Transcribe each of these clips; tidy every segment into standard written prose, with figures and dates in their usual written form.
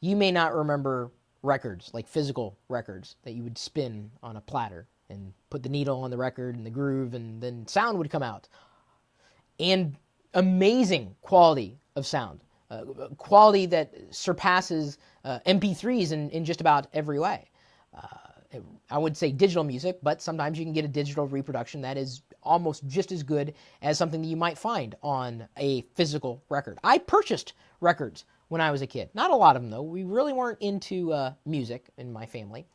You may not remember records, like physical records, that you would spin on a platter and put the needle on the record and the groove, and then sound would come out. And amazing quality of sound, quality that surpasses MP3s in just about every way. I would say digital music, but sometimes you can get a digital reproduction that is almost just as good as something that you might find on a physical record. I purchased records when I was a kid. Not a lot of them, though. We really weren't into music in my family.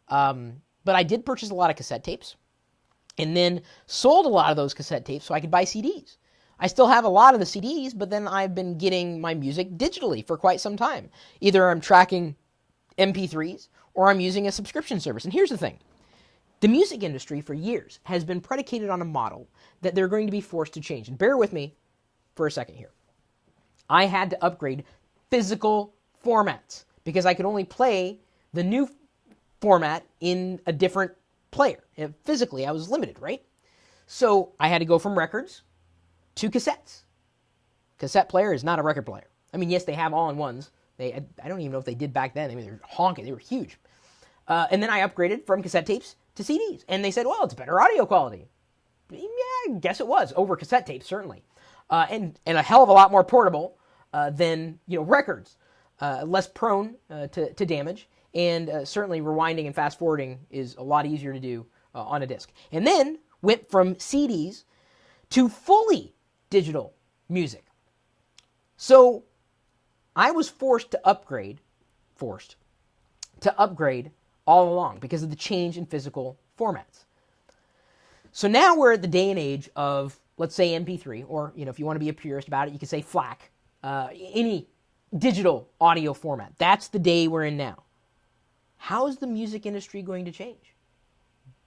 But I did purchase a lot of cassette tapes and then sold a lot of those cassette tapes so I could buy CDs. I still have a lot of the CDs, but then I've been getting my music digitally for quite some time. Either I'm tracking MP3s or I'm using a subscription service. And here's the thing. The music industry for years has been predicated on a model that they're going to be forced to change. And bear with me for a second here. I had to upgrade physical formats because I could only play the new format in a different player. Physically, I was limited, right? So I had to go from records to cassettes. Cassette player is not a record player. I mean, yes, they have all-in-ones. I don't even know if they did back then. I mean, they're honking. They were huge. And then I upgraded from cassette tapes to CDs. And they said, well, it's better audio quality. Yeah, I guess it was. Over cassette tapes, certainly. And a hell of a lot more portable than records. Less prone to damage. And certainly rewinding and fast-forwarding is a lot easier to do on a disc. And then went from CDs to fully digital music. So I was forced to upgrade all along because of the change in physical formats. So now we're at the day and age of, let's say, MP3, or if you want to be a purist about it, you can say FLAC, any digital audio format. That's the day we're in now. How is the music industry going to change?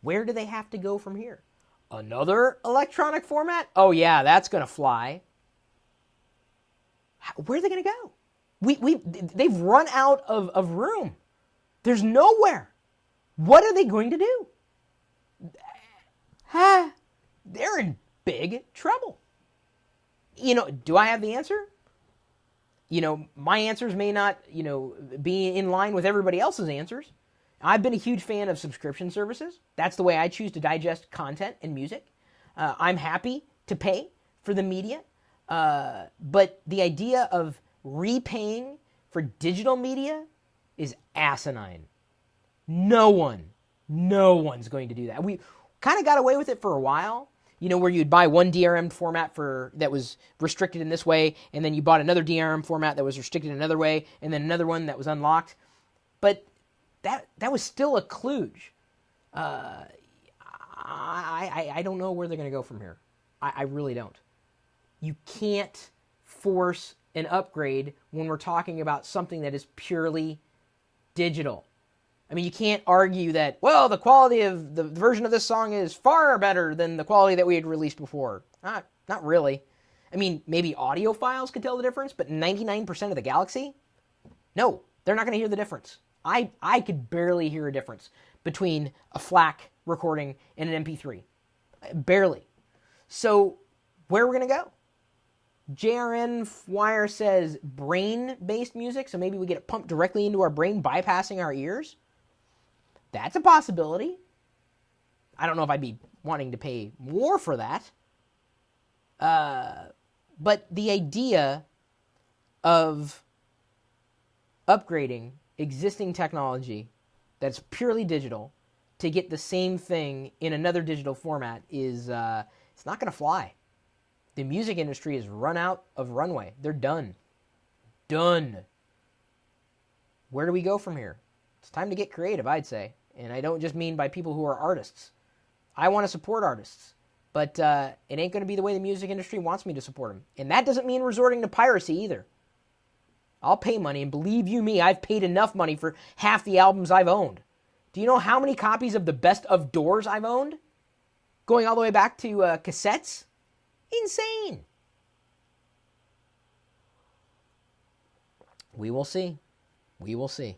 Where do they have to go from here? Another electronic format? Oh yeah, that's going to fly. Where are they going to go? They've run out of room. There's nowhere. What are they going to do? They're in big trouble. Do I have the answer? My answers may not, be in line with everybody else's answers. I've been a huge fan of subscription services. That's the way I choose to digest content and music. I'm happy to pay for the media. But the idea of repaying for digital media is asinine. No one's going to do that. We kind of got away with it for a while, where you'd buy one DRM format that was restricted in this way, and then you bought another DRM format that was restricted another way, and then another one that was unlocked. But that was still a kludge. I don't know where they're going to go from here. I really don't. You can't force an upgrade when we're talking about something that is purely digital. I mean, you can't argue that, well, the quality of the version of this song is far better than the quality that we had released before. Not really. I mean, maybe audiophiles could tell the difference, but 99% of the galaxy? No, they're not going to hear the difference. I could barely hear a difference between a FLAC recording and an MP3. Barely. So, where are we going to go? JRN Wire says brain-based music, so maybe we get it pumped directly into our brain, bypassing our ears. That's a possibility. I don't know if I'd be wanting to pay more for that. But the idea of upgrading existing technology that's purely digital to get the same thing in another digital format is it's not going to fly. The music industry has run out of runway. They're done. Done. Where do we go from here? It's time to get creative, I'd say. And I don't just mean by people who are artists. I want to support artists. But it ain't going to be the way the music industry wants me to support them. And that doesn't mean resorting to piracy either. I'll pay money, and believe you me, I've paid enough money for half the albums I've owned. Do you know how many copies of the Best of Doors I've owned? Going all the way back to cassettes? Insane. We will see. We will see.